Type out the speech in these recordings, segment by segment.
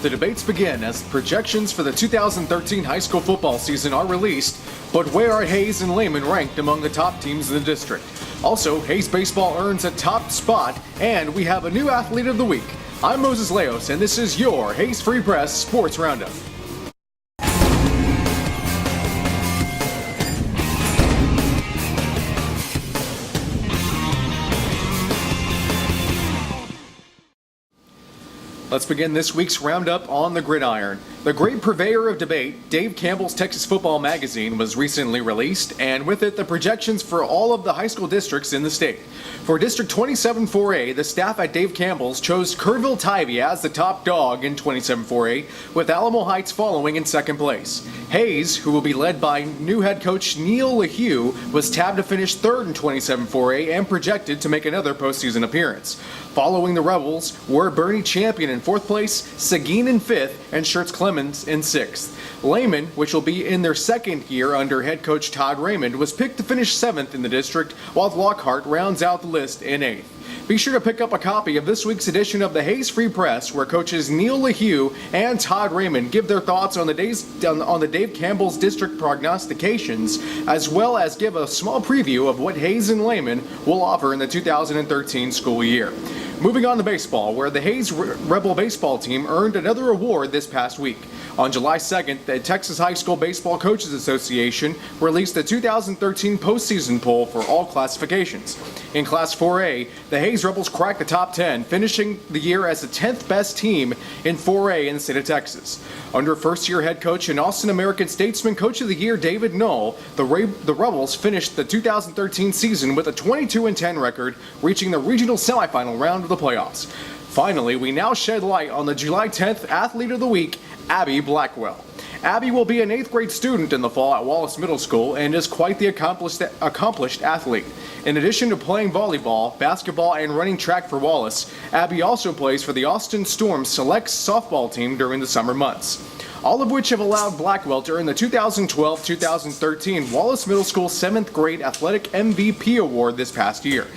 The debates begin as projections for the 2013 high school football season are released, but where are Hayes and Lehman ranked among the top teams in the district? Also, Hayes baseball earns a top spot, and we have a new athlete of the week. I'm Moses Leos, and this is your Hayes Free Press Sports Roundup. Let's begin this week's Roundup on the gridiron. The great purveyor of debate, Dave Campbell's Texas Football Magazine, was recently released, and with it, the projections for all of the high school districts in the state. For District 27-4A, the staff at Dave Campbell's chose Kerrville-Tivy as the top dog in 27-4A, with Alamo Heights following in second place. Hayes, who will be led by new head coach Neil LeHue, was tabbed to finish third in 27-4A and projected to make another postseason appearance. Following the Rebels were Bernie Champion in fourth place, Seguin in fifth, and Schertz Clemens in sixth. Lehman, which will be in their second year under head coach Todd Raymond, was picked to finish seventh in the district, while Lockhart rounds out the list in eighth. Be sure to pick up a copy of this week's edition of the Hayes Free Press, where coaches Neil LeHue and Todd Raymond give their thoughts on the Dave Campbell's district prognostications, as well as give a small preview of what Hayes and Lehman will offer in the 2013 school year. Moving on to baseball, where the Hayes Rebel baseball team earned another award this past week. On July 2nd, the Texas High School Baseball Coaches Association released the 2013 postseason poll for all classifications. In Class 4A, the Hayes Rebels cracked the top 10, finishing the year as the 10th best team in 4A in the state of Texas. Under first-year head coach and Austin American Statesman Coach of the Year David Knoll, the Rebels finished the 2013 season with a 22-10 record, reaching the regional semifinal round of the playoffs. Finally, we now shed light on the July 10th Athlete of the Week, Abby Blackwell. Abby will be an 8th grade student in the fall at Wallace Middle School and is quite the accomplished athlete. In addition to playing volleyball, basketball, and running track for Wallace, Abby also plays for the Austin Storm Select softball team during the summer months. All of which have allowed Blackwell to earn the 2012-2013 Wallace Middle School 7th grade Athletic MVP award this past year.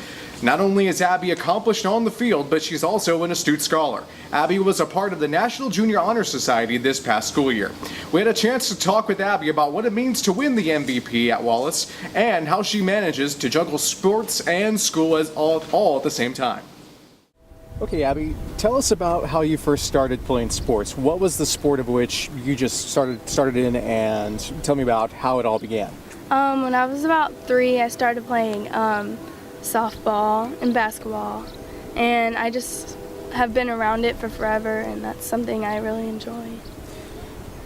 Not only is Abby accomplished on the field, but she's also an astute scholar. Abby was a part of the National Junior Honor Society this past school year. We had a chance to talk with Abby about what it means to win the MVP at Wallace and how she manages to juggle sports and school all at the same time. Okay, Abby, tell us about how you first started playing sports. What was the sport of which you just started in, and tell me about how it all began. When I was about 3, I started playing softball and basketball, and I just have been around it for forever, and that's something I really enjoy.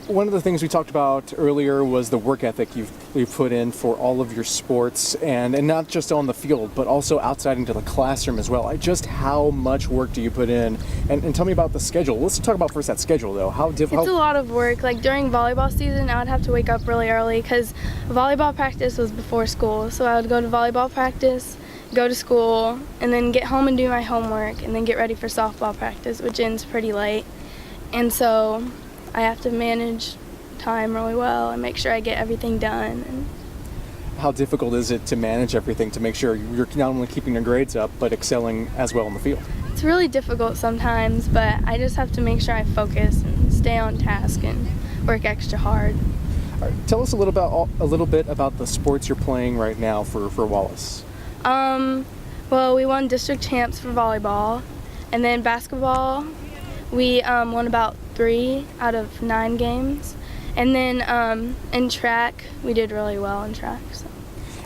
One of the things we talked about earlier was the work ethic you've put in for all of your sports, and not just on the field, but also outside into the classroom as well. Just how much work do you put in? And tell me about the schedule. Let's talk about first that schedule, though. How difficult? It's a lot of work. Like during volleyball season, I would have to wake up really early because volleyball practice was before school. So I would go to volleyball practice, go to school, and then get home and do my homework, and then get ready for softball practice, which ends pretty late. And so I have to manage time really well and make sure I get everything done. And how difficult is it to manage everything to make sure you're not only keeping your grades up, but excelling as well in the field? It's really difficult sometimes, but I just have to make sure I focus and stay on task and work extra hard. All right, tell us a little bit about the sports you're playing right now for Wallace. Well, we won district champs for volleyball, and then basketball, we won about 3 out of 9 games, and then in track, we did really well in track. So.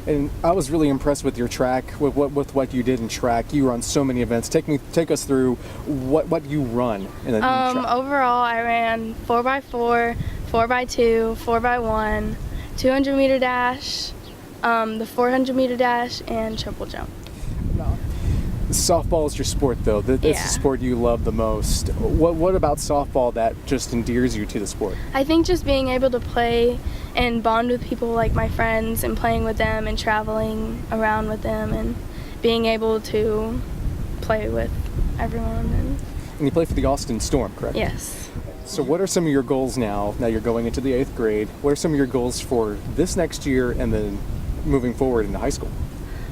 And I was really impressed with your track, with what you did in track. You run so many events. Take us through what you run in track. Overall, I ran 4x4, 4x2, 4x1, 200-meter dash, the 400-meter dash, and triple jump. Softball is your sport, though. It's the sport you love the most. What about softball that just endears you to the sport? I think just being able to play and bond with people like my friends and playing with them and traveling around with them and being able to play with everyone. And you play for the Austin Storm, correct? Yes. So what are some of your goals now you're going into the 8th grade? What are some of your goals for this next year and then moving forward into high school?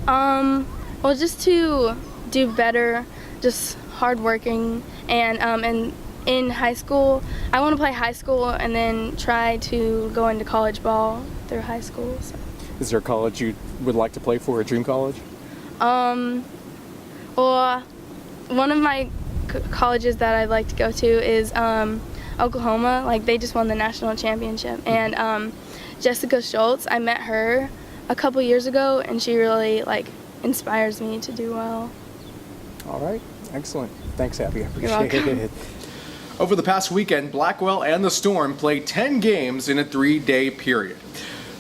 Well, just to do better, just hardworking, and in high school, I want to play high school and then try to go into college ball through high school. So. Is there a college you would like to play for, a dream college? Well, one of my colleges that I'd like to go to is Oklahoma. Like, they just won the national championship. And Jessica Schultz, I met her a couple years ago, and she really inspires me to do well. All right, excellent. Thanks, Abby. I You're appreciate welcome. it. Over the past weekend, Blackwell and the Storm played 10 games in a 3-day period.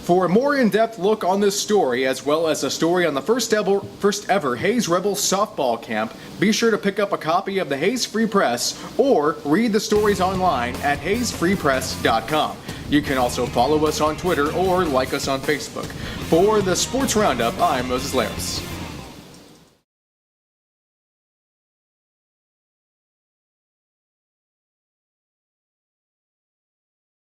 For a more in-depth look on this story, as well as a story on the first ever Hayes Rebels softball camp, be sure to pick up a copy of the Hayes Free Press or read the stories online at hayesfreepress.com. You can also follow us on Twitter or like us on Facebook. For the Sports Roundup, I'm Moses Laris.